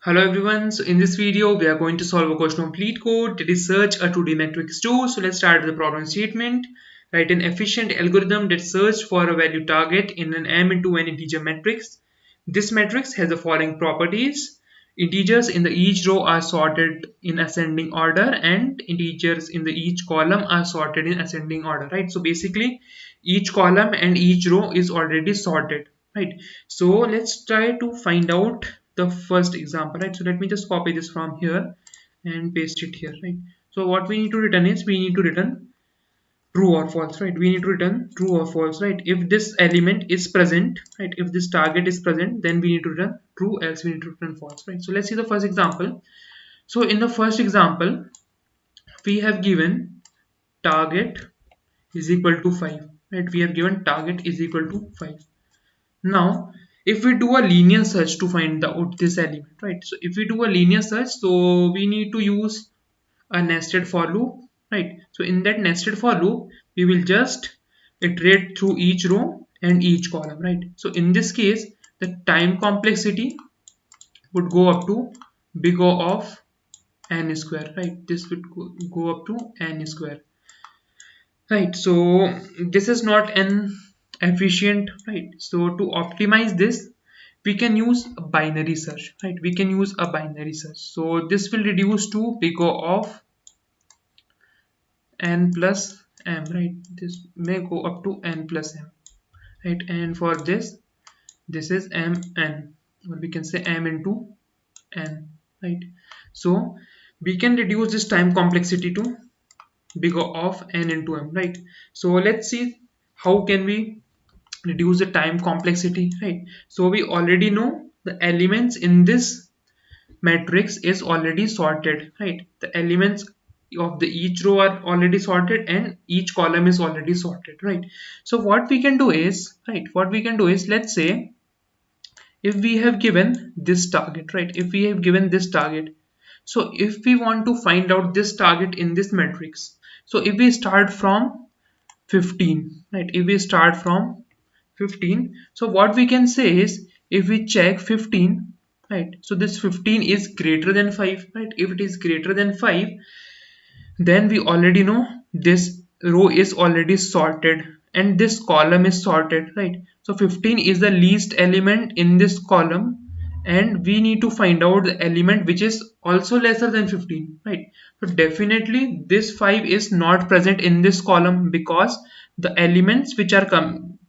Hello everyone, so in this video we are going to solve a question of LeetCode that is search a 2D matrix 2. So let's start with the problem statement. Write an efficient algorithm that searches for a value target in an m into n integer matrix. This matrix has the following properties. Integers in the each row are sorted in ascending order and integers in the each column are sorted in ascending order, right? So basically each column and each row is already sorted, right? So let's try to find out the first example, right? So let me just copy this from here and paste it here, right? So what we need to return is we need to return true or false, right? We need to return true or false, right? If this element is present, right? If this target is present, then we need to return true, else we need to return false, right? So let's see the first example. So in the first example we have given target is equal to 5, right? We have given target is equal to 5. Now, if we do a linear search to find out this element, right? So if we do a linear search, so we need to use a nested for loop, right? So in that nested for loop, we will just iterate through each row and each column, right? So in this case, the time complexity would go up to big O of n square, right? This would go up to n square. Right, so this is not an efficient, right? So to optimize this, we can use a binary search, right? We can use a binary search. So this will reduce to big O of n plus m, right? This may go up to n plus m, right? And for this is mn, or we can say m into n, right? So we can reduce this time complexity to big O of n into m, right? So let's see how can we reduce the time complexity, right? So we already know the elements in this matrix is already sorted, right? The elements of the each row are already sorted and each column is already sorted, right? So what we can do is, right, what we can do is, let's say if we have given this target, right? If we have given this target, so if we want to find out this target in this matrix, so if we start from 15, right? If we start from 15, so what we can say is, if we check 15, right? So this 15 is greater than 5, right? If it is greater than 5, then we already know this row is already sorted and this column is sorted, right? So 15 is the least element in this column and we need to find out the element which is also lesser than 15, right? So definitely this 5 is not present in this column because the elements which are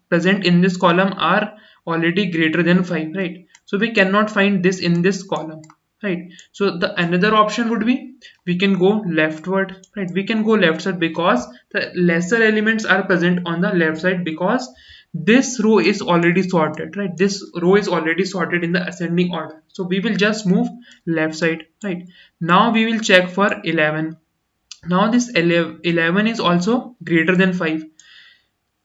present in this column are already greater than 5, right? So we cannot find this in this column, right? So the another option would be we can go leftward, right? We can go left side because the lesser elements are present on the left side because this row is already sorted, right? This row is already sorted in the ascending order, so we will just move left side, right? Now we will check for 11. Now this 11 is also greater than 5.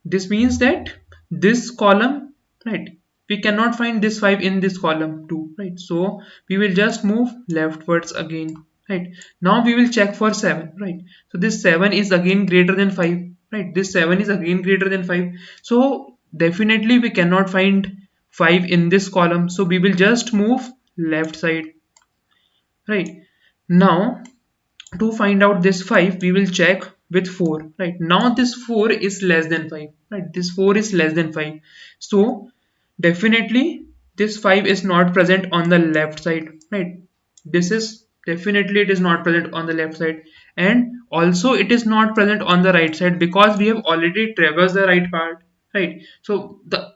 This means that this column, right, we cannot find this 5 in this column too, right? So we will just move leftwards again, right? Now we will check for 7, right? So this 7 is again greater than 5, right? This 7 is again greater than 5. So definitely we cannot find 5 in this column, so we will just move left side, right? Now to find out this 5, we will check with 4, right? Now this 4 is less than 5, right? This 4 is less than 5, so definitely this 5 is not present on the left side, right? This is definitely it is not present on the left side, and also it is not present on the right side because we have already traversed the right part, right? So the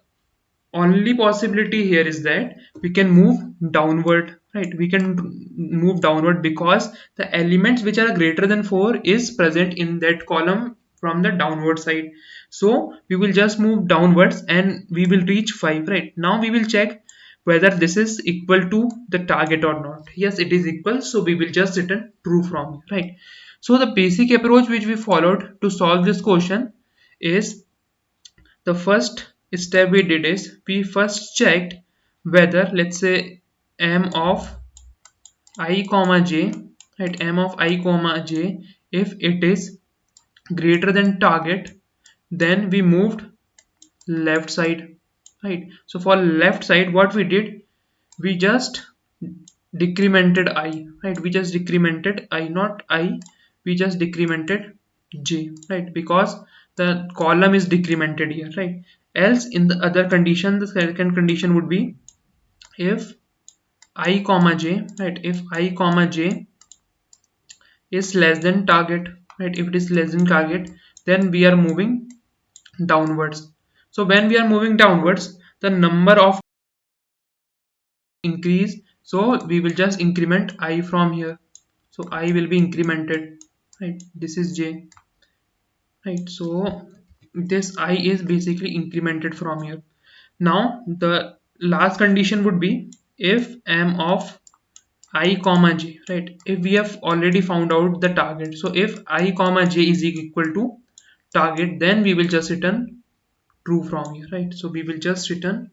only possibility here is that we can move downward, right? We can move downward because the elements which are greater than 4 is present in that column from the downward side. So we will just move downwards and we will reach 5, right? Now we will check whether this is equal to the target or not. Yes, it is equal, so we will just return true from here, right? So the basic approach which we followed to solve this question is, the first step we did is we first checked whether, let's say, m of I comma j, right, m of I comma j, if it is greater than target, then we moved left side, right? So for left side what we did, we just decremented I, right? We just decremented I, not I, we just decremented j, right? Because the column is decremented here, right? Else in the other condition, the second condition would be if I comma j, right? If I comma j is less than target, right? If it is less than target, then we are moving downwards. So when we are moving downwards, the number of increase, so we will just increment I from here. So I will be incremented, right? This is j, right? So this I is basically incremented from here. Now the last condition would be if m of I comma j, right? If we have already found out the target, so if I comma j is equal to target, then we will just return true from here, right? So we will just return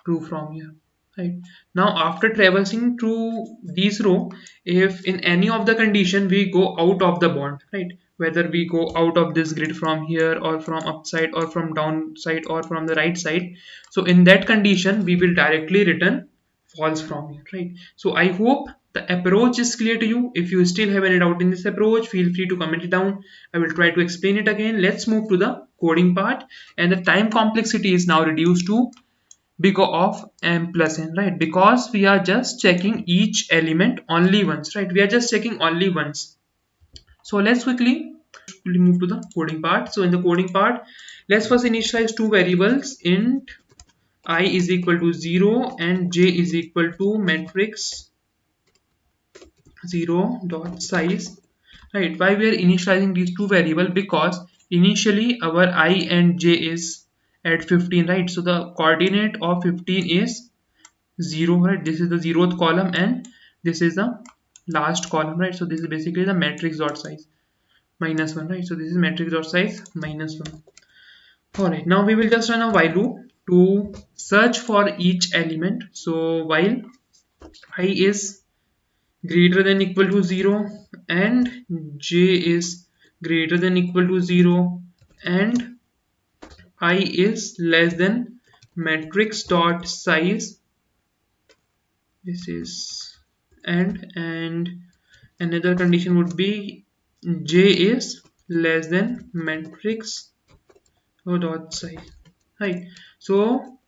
true from here, right? Now after traversing through these row, if in any of the condition we go out of the bond, right? Whether we go out of this grid from here or from upside or from downside or from the right side, so in that condition we will directly return false from here, right? So I hope the approach is clear to you. If you still have any doubt in this approach, feel free to comment it down. I will try to explain it again. Let's move to the coding part, and the time complexity is now reduced to big O of m plus n, right? Because we are just checking each element only once, right? We are just checking only once. So let's quickly move to the coding part. So in the coding part, let's first initialize two variables, int I is equal to 0 and j is equal to matrix 0 dot size, right? Why we are initializing these two variables? Because initially our I and j is at 15, right? So the coordinate of 15 is 0, right? This is the 0th column and this is the last column, right? So this is basically the matrix dot size minus 1, right? So this is matrix dot size minus 1. All right, now we will just run a while loop to search for each element. So while I is greater than equal to 0 and j is greater than equal to 0 and I is less than matrix dot size, this is and another condition would be j is less than matrix dot size, right? So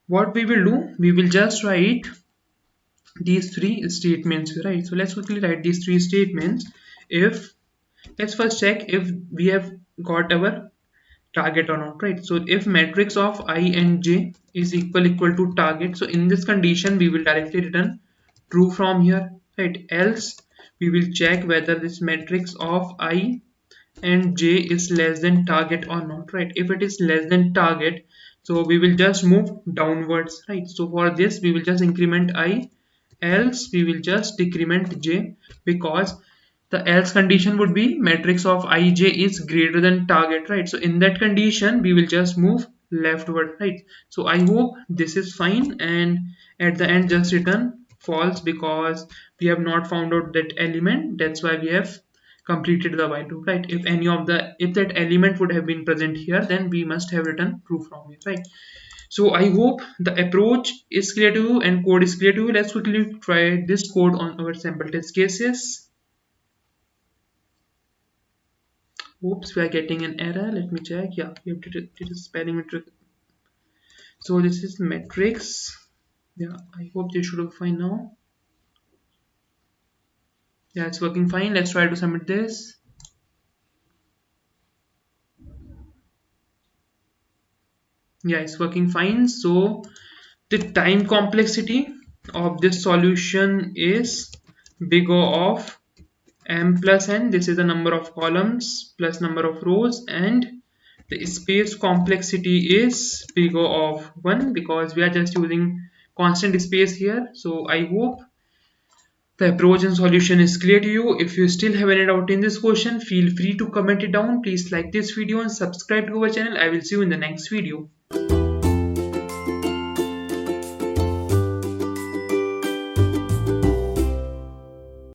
what we will do, we will just write these three statements, right? So let's quickly write these three statements. If let's first check if we have got our target or not, right? So if matrix of I and j is equal to target, so in this condition we will directly return true from here, right? Else we will check whether this matrix of I and j is less than target or not, right? If it is less than target, so we will just move downwards, right? So for this we will just increment I, else we will just decrement j, because the else condition would be matrix of ij is greater than target, right? So in that condition we will just move leftward, right? So I hope this is fine, and at the end just return false because we have not found out that element. That's why we have completed the while loop, right? If any of the, if that element would have been present here, then we must have written true from it, right? So I hope the approach is clear to you and code is clear to you. Let's quickly try this code on our sample test cases. Oops, we are getting an error. Let me check. Yeah, we have did a spelling metric. So this is matrix. Yeah, I hope this should be fine now. Yeah, it's working fine. Let's try to submit this. Yeah, it's working fine. So the time complexity of this solution is big O of m plus n. This is the number of columns plus number of rows, and the space complexity is big O of 1 because we are just using constant space here. So I hope the approach and solution is clear to you. If you still have any doubt in this question, feel free to comment it down. Please like this video and subscribe to our channel. I will see you in the next video.